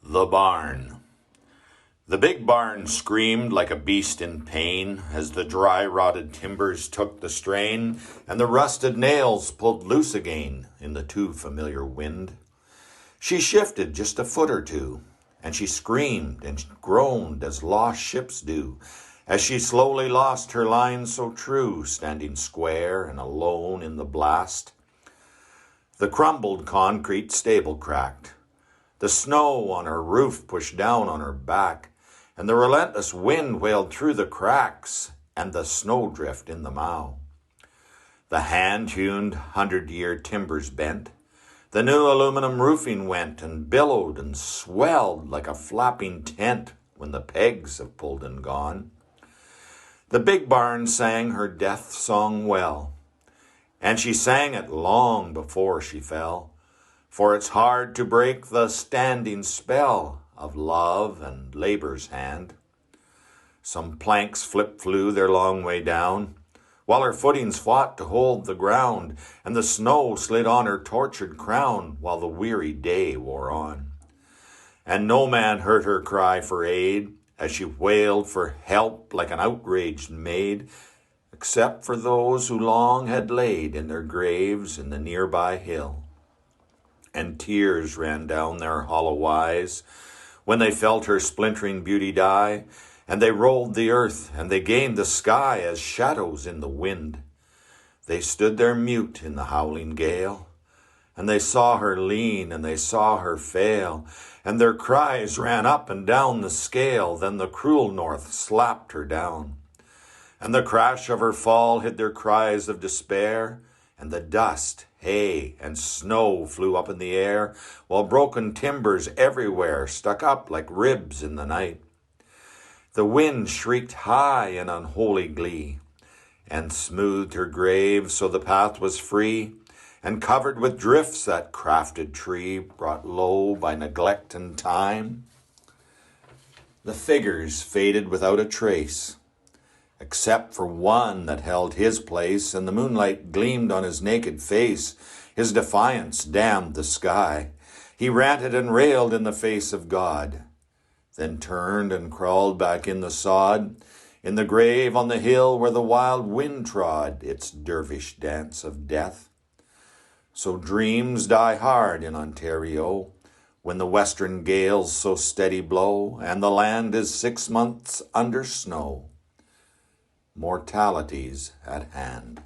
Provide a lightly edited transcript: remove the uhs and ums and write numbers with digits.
The barn. The big barn screamed like a beast in pain as the dry rotted timbers took the strain and the rusted nails pulled loose again in the too familiar wind. She shifted just a foot or two, and she screamed and groaned as lost ships do, as she slowly lost her line so true, standing square and alone in the blast. The crumbled concrete stable cracked. The snow on her roof pushed down on her back, and the relentless wind wailed through the cracks and the snowdrift in the mow. The hand-hewed 100-year timbers bent. The new aluminum roofing went and billowed and swelled like a flapping tent when the pegs have pulled and gone. The big barn sang her death song well, and she sang it long before she fell. For it's hard to break the standing spell of love and labor's hand. Some planks flew their long way down, while her footings fought to hold the ground, and the snow slid on her tortured crown while the weary day wore on. And no man heard her cry for aid as she wailed for help like an outraged maid, except for those who long had laid in their graves in the nearby hill. And tears ran down their hollow eyes when they felt her splintering beauty die, and they rolled the earth and they gained the sky as shadows in the wind. They stood there mute in the howling gale, and they saw her lean and they saw her fail, and their cries ran up and down the scale. Then the cruel north slapped her down, and the crash of her fall hid their cries of despair, and the dust, hay, and snow flew up in the air, while broken timbers everywhere stuck up like ribs in the night. The wind shrieked high in unholy glee, and smoothed her grave so the path was free, and covered with drifts that crafted tree, brought low by neglect and time. The figures faded without a trace, except for one that held his place, and the moonlight gleamed on his naked face. His defiance damned the sky. He ranted and railed in the face of God, then turned and crawled back in the sod, in the grave on the hill where the wild wind trod its dervish dance of death. So dreams die hard in Ontario, when the western gales so steady blow, and the land is 6 months under snow. Mortality's at hand.